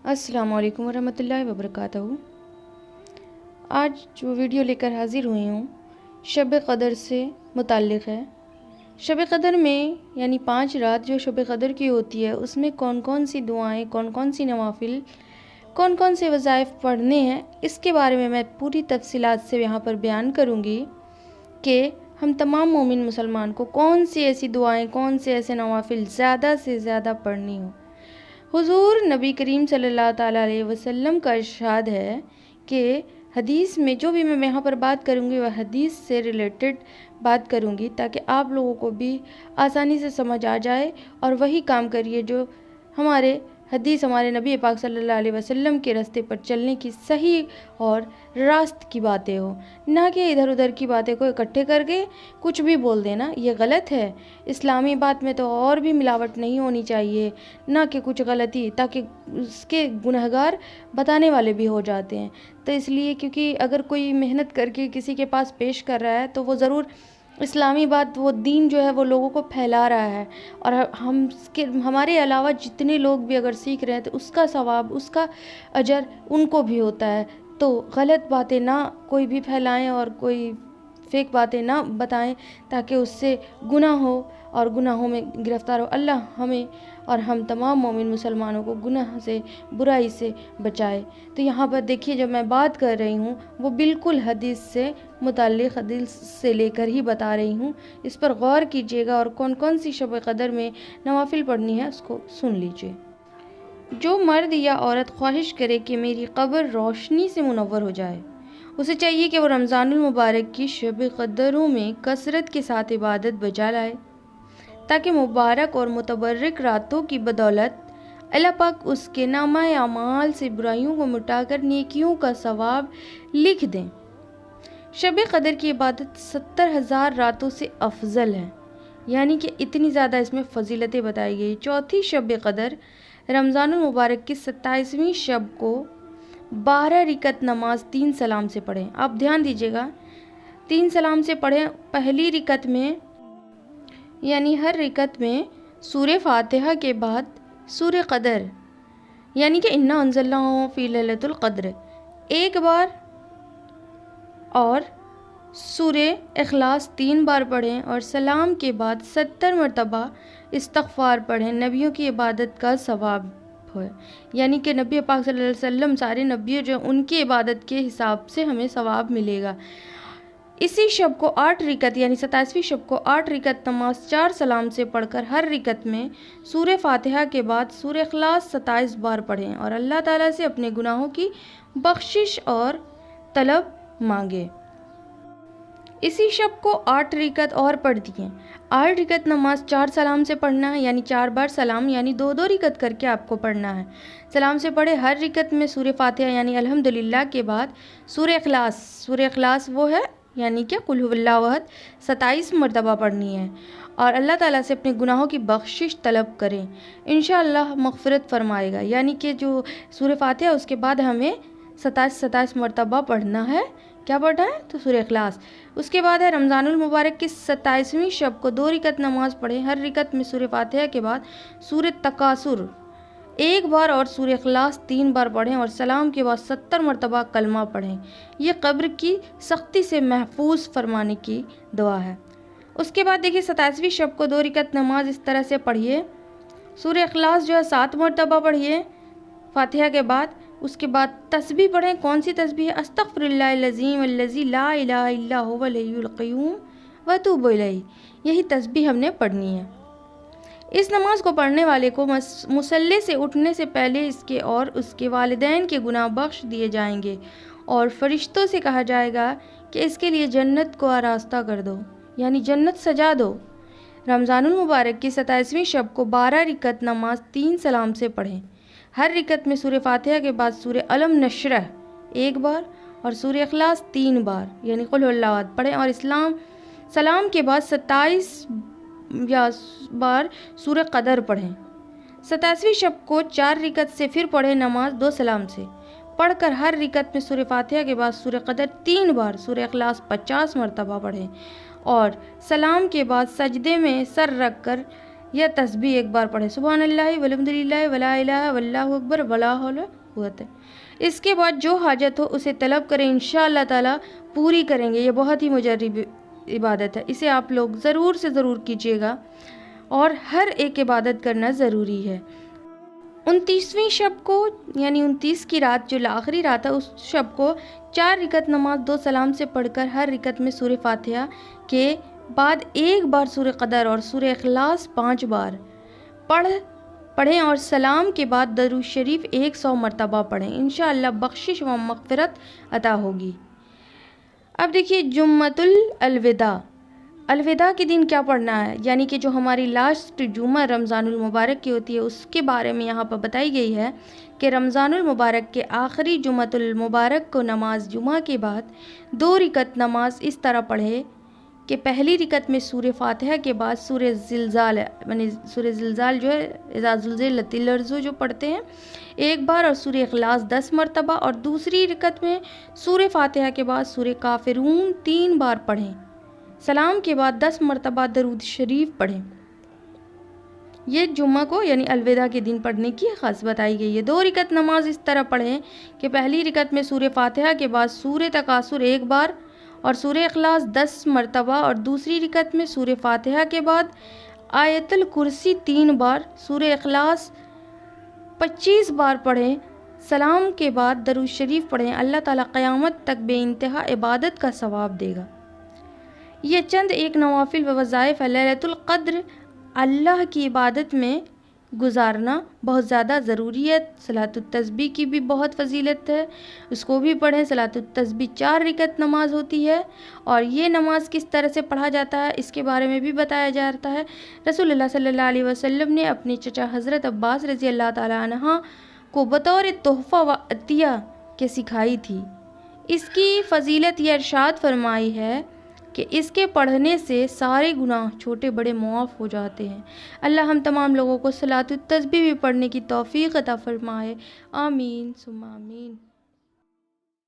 السلام علیکم ورحمۃ اللہ وبرکاتہ۔ آج جو ویڈیو لے کر حاضر ہوئی ہوں شب قدر سے متعلق ہے۔ شب قدر میں یعنی 5 رات جو شب قدر کی ہوتی ہے اس میں کون کون سی دعائیں، کون کون سی نوافل، کون کون سے وظائف پڑھنے ہیں، اس کے بارے میں پوری تفصیلات سے یہاں پر بیان کروں گی کہ ہم تمام مومن مسلمان کو کون سی ایسی دعائیں، کون سے ایسے نوافل زیادہ سے زیادہ پڑھنی ہوں۔ حضور نبی کریم صلی اللہ تعالیٰ علیہ وسلم کا ارشاد ہے کہ حدیث میں جو بھی میں یہاں پر بات کروں گی وہ حدیث سے ریلیٹڈ بات کروں گی تاکہ آپ لوگوں کو بھی آسانی سے سمجھ آ جائے اور وہی کام کریے جو ہمارے حدیث ہمارے نبی پاک صلی اللہ علیہ وسلم کے راستے پر چلنے کی صحیح اور راست کی باتیں ہوں، نہ کہ ادھر ادھر کی باتیں کو اکٹھے کر کے کچھ بھی بول دینا، یہ غلط ہے۔ اسلامی بات میں تو اور بھی ملاوٹ نہیں ہونی چاہیے، نہ کہ کچھ غلطی، تاکہ اس کے گنہگار بتانے والے بھی ہو جاتے ہیں۔ تو اس لیے کیونکہ اگر کوئی محنت کر کے کسی کے پاس پیش کر رہا ہے تو وہ ضرور اسلامی بات، وہ دین جو ہے وہ لوگوں کو پھیلا رہا ہے، اور ہمارے علاوہ جتنے لوگ بھی اگر سیکھ رہے ہیں تو اس کا ثواب، اس کا اجر ان کو بھی ہوتا ہے۔ تو غلط باتیں نہ کوئی بھی پھیلائیں اور کوئی فیک باتیں نہ بتائیں تاکہ اس سے گناہ ہو اور گناہوں میں گرفتار ہو۔ اللہ ہمیں اور ہم تمام مومن مسلمانوں کو گناہ سے، برائی سے بچائے۔ تو یہاں پر دیکھیے جب میں بات کر رہی ہوں وہ بالکل حدیث سے متعلق، حدیث سے لے کر ہی بتا رہی ہوں، اس پر غور کیجیے گا اور کون کون سی شب قدر میں نوافل پڑھنی ہے اس کو سن لیجیے۔ جو مرد یا عورت خواہش کرے کہ میری قبر روشنی سے منور ہو جائے، اسے چاہیے کہ وہ رمضان المبارک کی شب قدروں میں کثرت کے ساتھ عبادت بجا لائے تاکہ مبارک اور متبرک راتوں کی بدولت اللہ پاک اس کے نامہ اعمال سے برائیوں کو مٹا کر نیکیوں کا ثواب لکھ دیں۔ شب قدر کی عبادت 70,000 راتوں سے افضل ہے، یعنی کہ اتنی زیادہ اس میں فضیلتیں بتائی گئی۔ چوتھی شب قدر رمضان المبارک کی 27ویں شب کو 12 رکعت نماز 3 سلام سے پڑھیں۔ آپ دھیان دیجیے گا، 3 سلام سے پڑھیں۔ پہلی رکعت میں یعنی ہر رکعت میں سورہ فاتحہ کے بعد سورہ قدر یعنی کہ انا انزلناہ فی لیلۃ القدر ایک بار اور سورہ اخلاص 3 بار پڑھیں، اور سلام کے بعد 70 مرتبہ استغفار پڑھیں۔ نبیوں کی عبادت کا ثواب ہے، یعنی کہ نبی پاک صلی اللہ علیہ وسلم سارے نبیوں جو ان کی عبادت کے حساب سے ہمیں ثواب ملے گا۔ اسی شب کو 8 رکعت یعنی 27ویں شب کو 8 رکعت نماز 4 سلام سے پڑھ کر ہر رکعت میں سورہ فاتحہ کے بعد سورہ اخلاص 27 بار پڑھیں اور اللہ تعالیٰ سے اپنے گناہوں کی بخشش اور طلب مانگے۔ اسی شب کو 8 رکعت اور پڑھ دیں۔ 8 رکعت نماز 4 سلام سے پڑھنا ہے، یعنی 4 بار سلام، یعنی 2 رکعت کر کے آپ کو پڑھنا ہے۔ سلام سے پڑھے ہر رکعت میں سورہ فاتحہ یعنی الحمدللہ کے بعد سورہ اخلاص، سورہ اخلاص وہ ہے یعنی کہ قل هو اللہ احد 27 مرتبہ پڑھنی ہے، اور اللہ تعالیٰ سے اپنے گناہوں کی بخشش طلب کریں، انشاءاللہ مغفرت فرمائے گا۔ یعنی کہ جو سورہ فاتحہ اس کے بعد ہمیں 27 مرتبہ پڑھنا ہے۔ کیا پڑھنا ہے؟ تو سورہ اخلاص۔ اس کے بعد ہے رمضان المبارک کی 27ویں شب کو 2 رکعت نماز پڑھیں، ہر رکعت میں سورہ فاتحہ کے بعد سورہ تکاثر 1 بار اور سورہ اخلاص 3 بار پڑھیں، اور سلام کے بعد 70 مرتبہ کلمہ پڑھیں۔ یہ قبر کی سختی سے محفوظ فرمانے کی دعا ہے۔ اس کے بعد دیکھیے 27ویں شب کو 2 رکعت نماز اس طرح سے پڑھیے، سورہ اخلاص جو ہے 7 مرتبہ پڑھیے فاتحہ کے بعد۔ اس کے بعد تسبیح پڑھیں۔ کون سی تسبیح ہے؟ استغفر اللہ العظیم الذی لا الہ الا هو الحی القیوم واتوب الیہ، یہی تسبیح ہم نے پڑھنی ہے۔ اس نماز کو پڑھنے والے کو مصلی سے اٹھنے سے پہلے اس کے اور اس کے والدین کے گناہ بخش دیے جائیں گے، اور فرشتوں سے کہا جائے گا کہ اس کے لیے جنت کو آراستہ کر دو، یعنی جنت سجا دو۔ رمضان المبارک کی 27ویں شب کو 12 رکعت نماز 3 سلام سے پڑھیں، ہر رکعت میں سورہ فاتحہ کے بعد سورہ علم نشرح 1 بار اور سورہ اخلاص 3 بار یعنی قل هو اللہ احد پڑھیں، اور سلام کے بعد 27 بار سورہ قدر پڑھیں۔ 27ویں شب کو 4 رکعت سے پھر پڑھیں نماز 2 سلام سے، پڑھ کر ہر رکعت میں سورہ فاتحہ کے بعد سورہ قدر 3 بار، سورہ اخلاص 50 مرتبہ پڑھیں، اور سلام کے بعد سجدے میں سر رکھ کر یا تسبیح ایک بار پڑھیں، سبحان اللہ والحمدللہ ولا الہ واللہ اکبر ولا حول قوت۔ اس کے بعد جو حاجت ہو اسے طلب کریں، انشاءاللہ تعالیٰ پوری کریں گے۔ یہ بہت ہی مجرب عبادت ہے، اسے آپ لوگ ضرور سے ضرور کیجیے گا اور ہر ایک عبادت کرنا ضروری ہے۔ 29ویں شب کو یعنی 29 کی رات جو آخری رات ہے، اس شب کو 4 رکعت نماز 2 سلام سے پڑھ کر ہر رکعت میں سورہ فاتحہ کے بعد ایک بار سورہ قدر اور سورہ اخلاص 5 بار پڑھیں اور سلام کے بعد درود شریف 100 مرتبہ پڑھیں، انشاءاللہ بخشش و مغفرت عطا ہوگی۔ اب دیکھیے جمعۃ الوداع، الوداع کے دن کیا پڑھنا ہے، یعنی کہ جو ہماری لاسٹ جمعہ رمضان المبارک کی ہوتی ہے، اس کے بارے میں یہاں پر بتائی گئی ہے کہ رمضان المبارک کے آخری جمعۃ المبارک کو نماز جمعہ کے بعد 2 رکعت نماز اس طرح پڑھے کہ پہلی رکعت میں سورہ فاتحہ کے بعد سورہ زلزال یعنی سورہ زلزال جو ہے اذا زلزلت الارض جو پڑھتے ہیں ایک بار، اور سورہ اخلاص 10 مرتبہ، اور دوسری رکعت میں سورہ فاتحہ کے بعد سورہ کافرون 3 بار پڑھیں، سلام کے بعد 10 مرتبہ درود شریف پڑھیں۔ یہ جمعہ کو یعنی الوداع کے دن پڑھنے کی خاص بتائی گئی ہے۔ 2 رکعت نماز اس طرح پڑھیں کہ پہلی رکعت میں سورہ فاتحہ کے بعد سورہ تکاثر 1 بار اور سورہ اخلاص 10 مرتبہ، اور دوسری رکعت میں سورہ فاتحہ کے بعد آیت الکرسی 3 بار، سورہ اخلاص 25 بار پڑھیں، سلام کے بعد درود شریف پڑھیں۔ اللہ تعالیٰ قیامت تک بے انتہا عبادت کا ثواب دے گا۔ یہ چند ایک نوافل و وظائف ہے۔ لیلۃ القدر اللہ کی عبادت میں گزارنا بہت زیادہ ضروری ہے۔ صلاۃ التسبیح کی بھی بہت فضیلت ہے، اس کو بھی پڑھیں۔ صلاۃ التسبیح 4 رکعت نماز ہوتی ہے، اور یہ نماز کس طرح سے پڑھا جاتا ہے اس کے بارے میں بھی بتایا جاتا ہے۔ رسول اللہ صلی اللہ علیہ وسلم نے اپنے چچا حضرت عباس رضی اللہ تعالیٰ عنہ کو بطور تحفہ و عطیہ کے سکھائی تھی۔ اس کی فضیلت یہ ارشاد فرمائی ہے کہ اس کے پڑھنے سے سارے گناہ چھوٹے بڑے معاف ہو جاتے ہیں۔ اللہ ہم تمام لوگوں کو صلاۃ التسبیح بھی پڑھنے کی توفیق عطا فرمائے، آمین ثم آمین۔